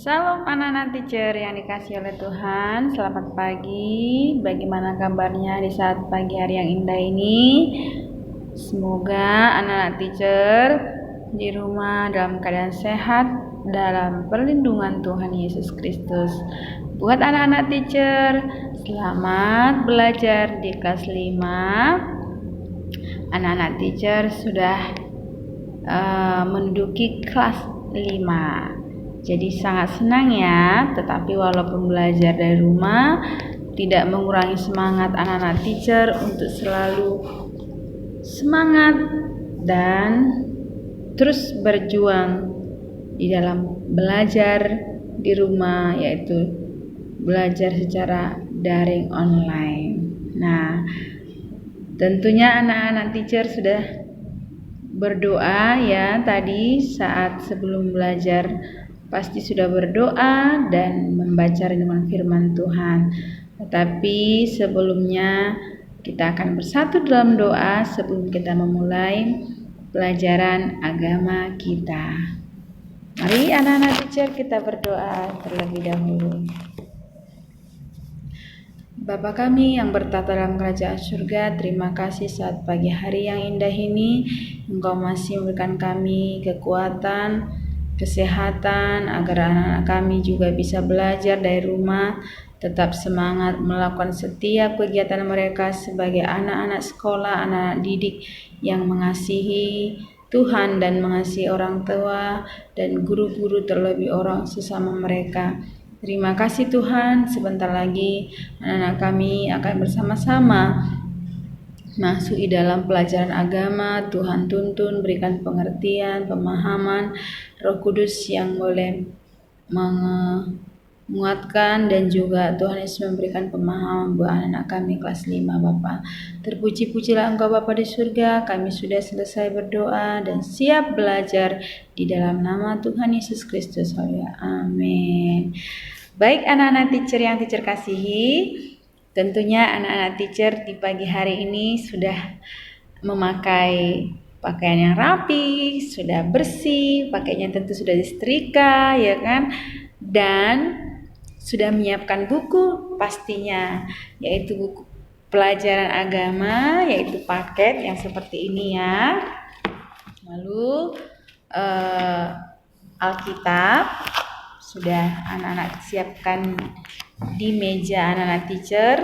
Salam anak-anak teacher yang dikasihi oleh Tuhan. Selamat pagi. Bagaimana kabarnya di saat pagi hari yang indah ini? Semoga anak-anak teacher di rumah dalam keadaan sehat dalam perlindungan Tuhan Yesus Kristus. Buat anak-anak teacher, selamat belajar di kelas 5. Anak-anak teacher sudah menduduki kelas 5. Jadi sangat senang ya, tetapi walaupun belajar dari rumah tidak mengurangi semangat anak-anak teacher untuk selalu semangat dan terus berjuang di dalam belajar di rumah, yaitu belajar secara daring online. Nah, tentunya anak-anak teacher sudah berdoa ya tadi saat sebelum belajar. Pasti sudah berdoa dan membaca renungan firman Tuhan. Tetapi sebelumnya kita akan bersatu dalam doa sebelum kita memulai pelajaran agama kita. Mari anak-anak teacher kita berdoa terlebih dahulu. Bapa kami yang bertata dalam kerajaan surga, terima kasih saat pagi hari yang indah ini Engkau masih memberikan kami kekuatan, kesehatan agar anak-anak kami juga bisa belajar dari rumah, tetap semangat melakukan setiap kegiatan mereka sebagai anak-anak sekolah, anak-anak didik yang mengasihi Tuhan dan mengasihi orang tua dan guru-guru, terlebih orang sesama mereka. Terima kasih Tuhan, sebentar lagi anak-anak kami akan bersama-sama masuk di dalam pelajaran agama. Tuhan tuntun, berikan pengertian, pemahaman, Roh Kudus yang boleh menguatkan, dan juga Tuhan Yesus memberikan pemahaman buat anak-anak kami kelas 5 Bapa. Terpuji-pujilah Engkau Bapa di surga, kami sudah selesai berdoa dan siap belajar di dalam nama Tuhan Yesus Kristus. Amin. Baik anak-anak teacher yang teacher kasihi, tentunya anak-anak teacher di pagi hari ini sudah memakai pakaian yang rapi, sudah bersih, pakainya tentu sudah disetrika ya kan, dan sudah menyiapkan buku pastinya, yaitu buku pelajaran agama, yaitu paket yang seperti ini ya. Lalu Alkitab sudah anak-anak siapkan di meja anak-anak teacher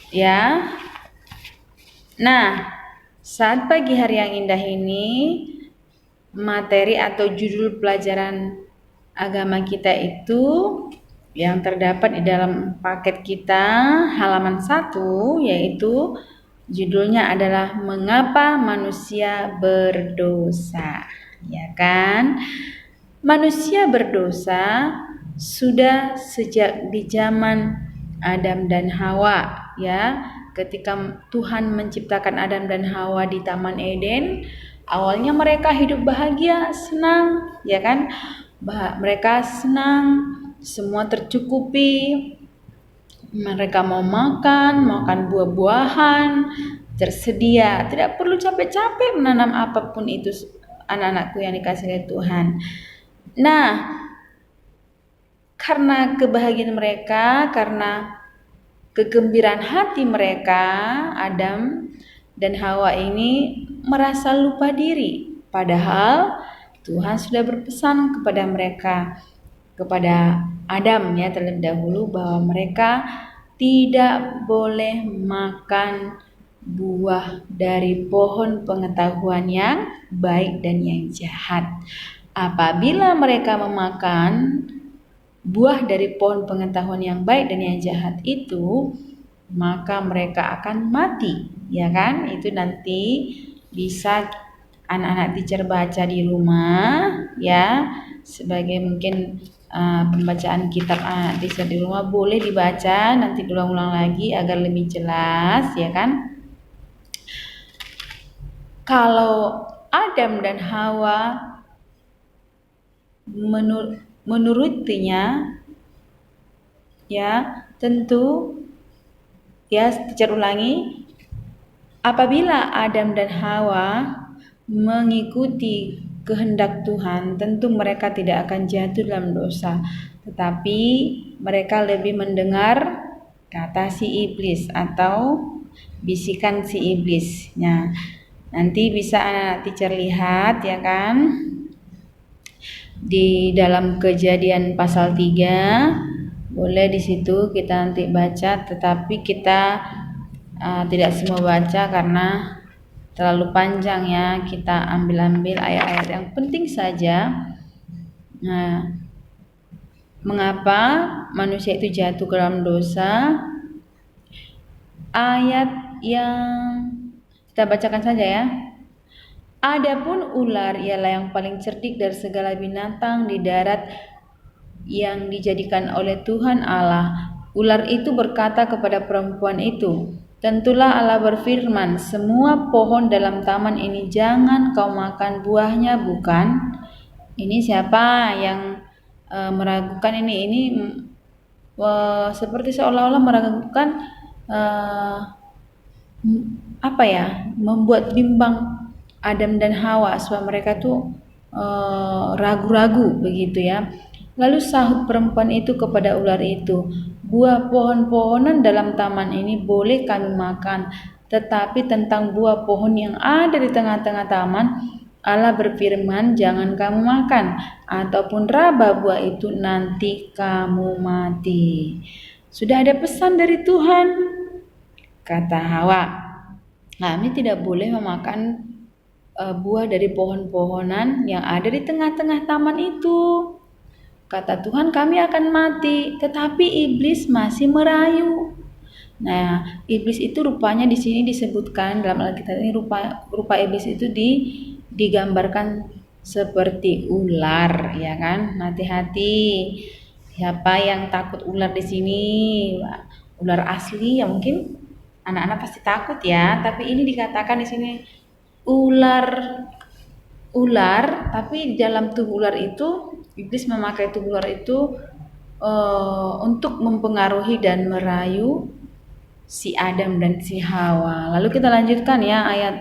ya. Nah, saat pagi hari yang indah ini, materi atau judul pelajaran agama kita itu yang terdapat di dalam paket kita halaman 1, yaitu judulnya adalah Mengapa Manusia Berdosa, ya kan? Manusia berdosa sudah sejak di zaman Adam dan Hawa ya. Ketika Tuhan menciptakan Adam dan Hawa di Taman Eden, awalnya mereka hidup bahagia, senang, ya kan? Mereka senang, semua tercukupi. Mereka mau makan buah-buahan, tersedia, tidak perlu capek-capek menanam apapun itu, anak-anakku yang dikasihi oleh Tuhan. Nah, karena kebahagiaan mereka, karena kegembiraan hati mereka, Adam dan Hawa ini merasa lupa diri. Padahal Tuhan sudah berpesan kepada mereka, kepada Adam ya terlebih dahulu, bahwa mereka tidak boleh makan buah dari pohon pengetahuan yang baik dan yang jahat. Apabila mereka memakan buah dari pohon pengetahuan yang baik dan yang jahat itu, maka mereka akan mati, ya kan? Itu nanti bisa anak-anak teacher baca di rumah ya, sebagai mungkin pembacaan kitab anak teacher di rumah boleh dibaca, nanti diulang-ulang lagi agar lebih jelas, ya kan? Kalau Adam dan Hawa menurutinya ya, tentu ya, teacher ulangi, apabila Adam dan Hawa mengikuti kehendak Tuhan, tentu mereka tidak akan jatuh dalam dosa. Tetapi mereka lebih mendengar kata si iblis atau bisikan si iblis. Nah, nanti bisa anak teacher lihat ya kan, di dalam Kejadian pasal 3, boleh di situ kita nanti baca, tetapi kita tidak semua baca karena terlalu panjang ya. Kita ambil ayat-ayat yang penting saja. Nah, mengapa manusia itu jatuh ke dalam dosa? Ayat yang kita bacakan saja ya. Adapun ular ialah yang paling cerdik dari segala binatang di darat yang dijadikan oleh Tuhan Allah. Ular itu berkata kepada perempuan itu, tentulah Allah berfirman, semua pohon dalam taman ini jangan kau makan buahnya, bukan? Ini siapa yang meragukan ini? Ini seperti seolah-olah meragukan, membuat bimbang Adam dan Hawa supaya mereka tuh ragu-ragu begitu ya. Lalu sahut perempuan itu kepada ular itu, buah pohon-pohonan dalam taman ini boleh kami makan, tetapi tentang buah pohon yang ada di tengah-tengah taman, Allah berfirman, jangan kamu makan, ataupun raba buah itu, nanti kamu mati. Sudah ada pesan dari Tuhan, kata Hawa, kami tidak boleh memakan buah dari pohon-pohonan yang ada di tengah-tengah taman itu. Kata Tuhan, kami akan mati, tetapi iblis masih merayu. Nah, iblis itu rupanya di sini disebutkan dalam Alkitab ini, rupa iblis itu digambarkan seperti ular, ya kan? Hati-hati. Siapa yang takut ular di sini? Ular asli ya mungkin anak-anak pasti takut ya, tapi ini dikatakan di sini ular, tapi dalam tubuh ular itu iblis memakai tubuh ular itu untuk mempengaruhi dan merayu si Adam dan si Hawa. Lalu kita lanjutkan ya ayat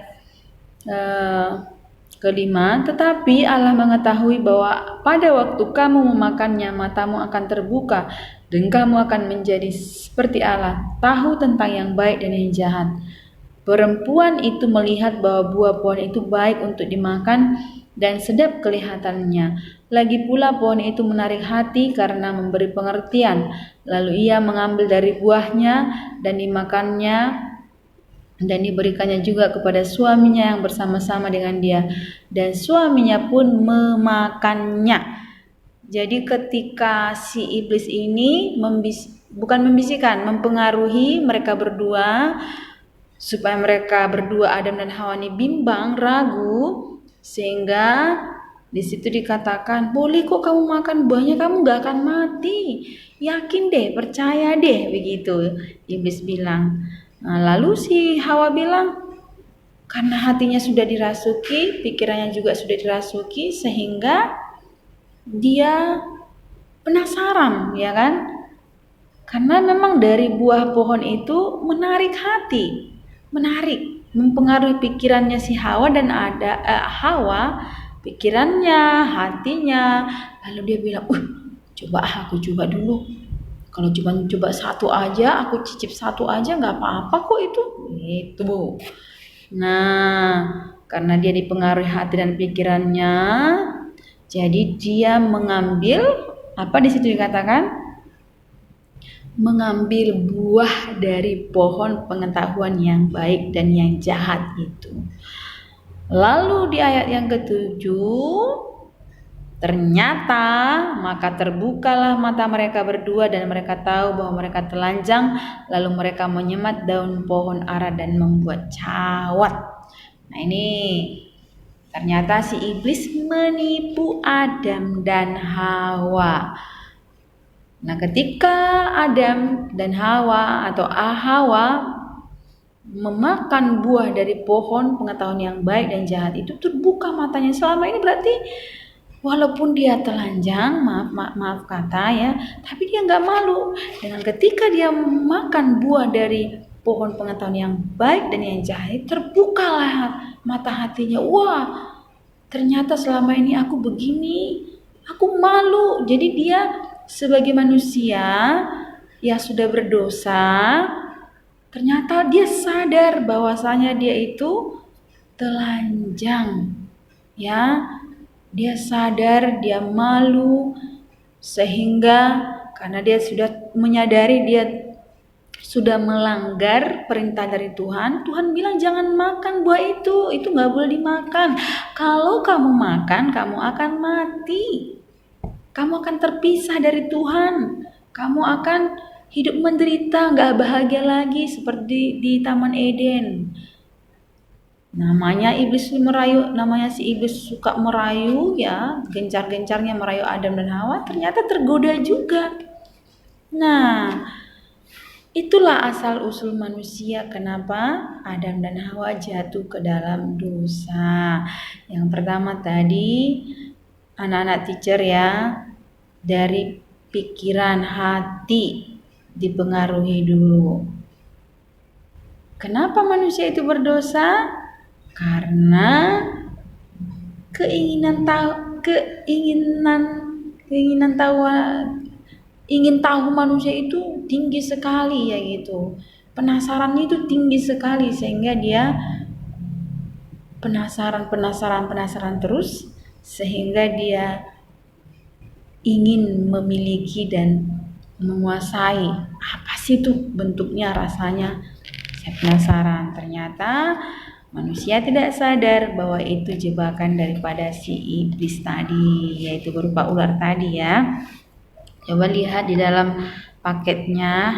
kelima, tetapi Allah mengetahui bahwa pada waktu kamu memakannya matamu akan terbuka dan kamu akan menjadi seperti Allah, tahu tentang yang baik dan yang jahat. Perempuan itu melihat bahwa buah pohon itu baik untuk dimakan dan sedap kelihatannya. Lagi pula pohon itu menarik hati karena memberi pengertian. Lalu ia mengambil dari buahnya dan dimakannya dan diberikannya juga kepada suaminya yang bersama-sama dengan dia. Dan suaminya pun memakannya. Jadi ketika si iblis ini mempengaruhi mereka berdua, supaya mereka berdua Adam dan Hawa ini bimbang, ragu, sehingga di situ dikatakan, boleh kok kamu makan buahnya, kamu gak akan mati, yakin deh, percaya deh, begitu iblis bilang. Nah, lalu si Hawa bilang, karena hatinya sudah dirasuki, pikirannya juga sudah dirasuki, sehingga dia penasaran, ya kan? Karena memang dari buah pohon itu menarik hati, mempengaruhi pikirannya si Hawa dan Hawa, pikirannya, hatinya. Lalu dia bilang, aku coba dulu. Kalau cuma coba satu aja, aku cicip satu aja nggak apa-apa kok itu. Itu. Nah, karena dia dipengaruhi hati dan pikirannya, jadi dia mengambil, di situ dikatakan? Mengambil buah dari pohon pengetahuan yang baik dan yang jahat itu. Lalu di ayat yang ke-7, ternyata maka terbukalah mata mereka berdua dan mereka tahu bahwa mereka telanjang, lalu mereka menyemat daun pohon ara dan membuat cawat. Nah ini ternyata si iblis menipu Adam dan Hawa. Nah ketika Adam dan Hawa atau Hawa memakan buah dari pohon pengetahuan yang baik dan jahat itu, terbuka matanya. Selama ini berarti walaupun dia telanjang, maaf kata ya, tapi dia nggak malu. Dengan ketika dia makan buah dari pohon pengetahuan yang baik dan yang jahat, terbukalah mata hatinya. Wah, ternyata selama ini aku begini, aku malu. Jadi dia sebagai manusia yang sudah berdosa, ternyata dia sadar bahwasanya dia itu telanjang. Ya, dia sadar dia malu, sehingga karena dia sudah menyadari dia sudah melanggar perintah dari Tuhan, Tuhan bilang jangan makan buah itu nggak boleh dimakan. Kalau kamu makan, kamu akan mati. Kamu akan terpisah dari Tuhan. Kamu akan hidup menderita, nggak bahagia lagi seperti di Taman Eden. Namanya si iblis suka merayu ya, gencar-gencarnya merayu Adam dan Hawa, ternyata tergoda juga. Nah, itulah asal-usul manusia kenapa Adam dan Hawa jatuh ke dalam dosa. Yang pertama tadi, anak-anak teacher ya, dari pikiran hati dipengaruhi dulu. Kenapa manusia itu berdosa? Karena ingin tahu manusia itu tinggi sekali ya gitu. Penasarannya itu tinggi sekali sehingga dia penasaran terus sehingga dia ingin memiliki dan menguasai. Apa sih itu bentuknya, rasanya? Saya penasaran. Ternyata manusia tidak sadar bahwa itu jebakan daripada si iblis tadi, yaitu berupa ular tadi ya. Coba lihat di dalam paketnya,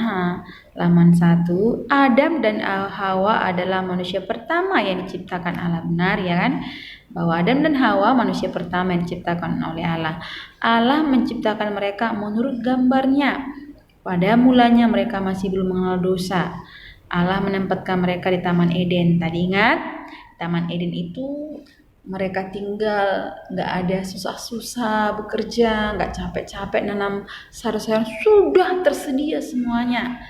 halaman 1. Adam dan Hawa adalah manusia pertama yang diciptakan Allah. Benar ya kan? Bahwa Adam dan Hawa manusia pertama yang diciptakan oleh Allah. Allah menciptakan mereka menurut gambarnya. Pada mulanya mereka masih belum mengenal dosa. Allah menempatkan mereka di Taman Eden. Tadi ingat, Taman Eden itu mereka tinggal, gak ada susah-susah bekerja, gak capek-capek nanam sayur-sayuran, sudah tersedia semuanya.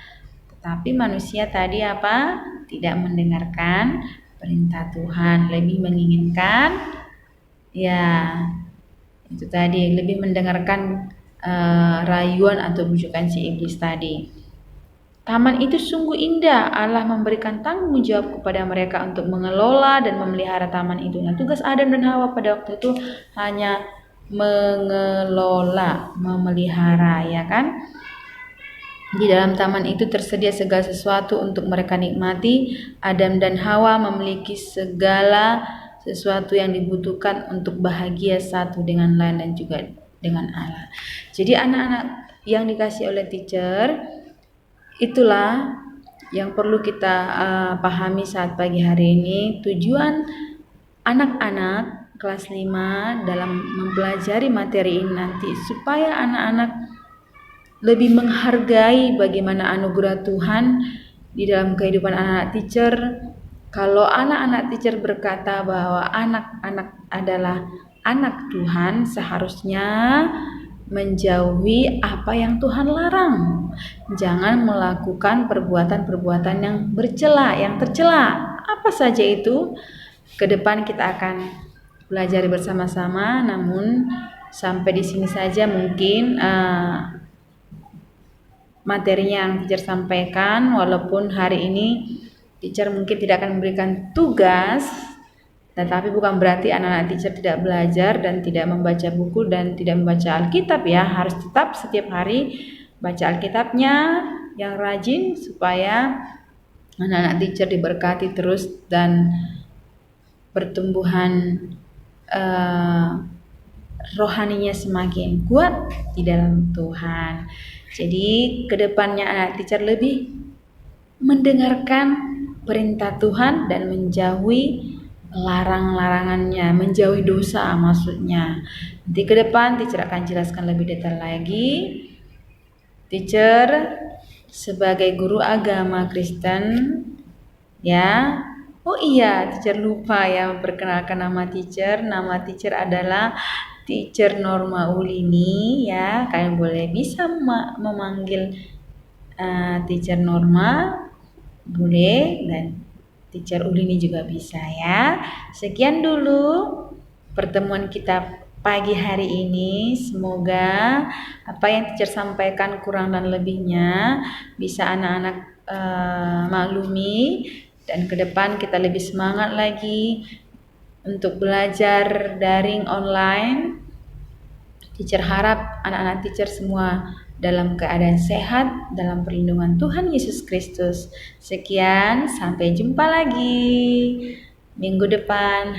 Tetapi manusia tadi apa? Tidak mendengarkan perintah Tuhan, lebih menginginkan ya itu tadi, lebih mendengarkan rayuan atau bujukan si iblis tadi. Taman itu sungguh indah. Allah memberikan tanggung jawab kepada mereka untuk mengelola dan memelihara taman itu. Nah, tugas Adam dan Hawa pada waktu itu hanya mengelola, memelihara, ya kan? Di dalam taman itu tersedia segala sesuatu untuk mereka nikmati. Adam dan Hawa memiliki segala sesuatu yang dibutuhkan untuk bahagia satu dengan lain dan juga dengan Allah. Jadi anak-anak yang dikasih oleh teacher, itulah yang perlu kita pahami saat pagi hari ini. Tujuan anak-anak kelas 5 dalam mempelajari materi ini nanti supaya anak-anak lebih menghargai bagaimana anugerah Tuhan di dalam kehidupan anak-anak teacher. Kalau anak-anak teacher berkata bahwa anak-anak adalah anak Tuhan, seharusnya menjauhi apa yang Tuhan larang. Jangan melakukan perbuatan-perbuatan yang tercela. Apa saja itu? Ke depan kita akan belajar bersama-sama, namun sampai di sini saja mungkin materinya yang teacher sampaikan. Walaupun hari ini teacher mungkin tidak akan memberikan tugas, tetapi bukan berarti anak-anak teacher tidak belajar dan tidak membaca buku dan tidak membaca Alkitab ya. Harus tetap setiap hari baca Alkitabnya yang rajin supaya anak-anak teacher diberkati terus dan pertumbuhan rohaninya semakin kuat di dalam Tuhan. Jadi kedepannya anak teacher lebih mendengarkan perintah Tuhan dan menjauhi larang-larangannya, menjauhi dosa maksudnya. Nanti ke depan teacher akan jelaskan lebih detail lagi. Teacher sebagai guru agama Kristen ya. Oh iya, teacher lupa ya memperkenalkan nama teacher. Nama teacher adalah Teacher Norma Ulini ya. Kalian bisa memanggil Teacher Norma, boleh, dan Teacher Ulini juga bisa ya. Sekian dulu. pertemuan kita pagi hari ini. Semoga apa yang teacher sampaikan kurang dan lebihnya bisa anak-anak maklumi, dan ke depan kita lebih semangat lagi untuk belajar daring online. Teacher harap anak-anak teacher semua dalam keadaan sehat dalam perlindungan Tuhan Yesus Kristus. Sekian, sampai jumpa lagi minggu depan,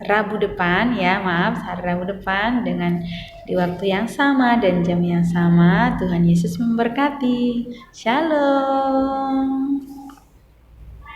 Rabu depan ya, hari Rabu depan dengan di waktu yang sama dan jam yang sama. Tuhan Yesus memberkati. Shalom.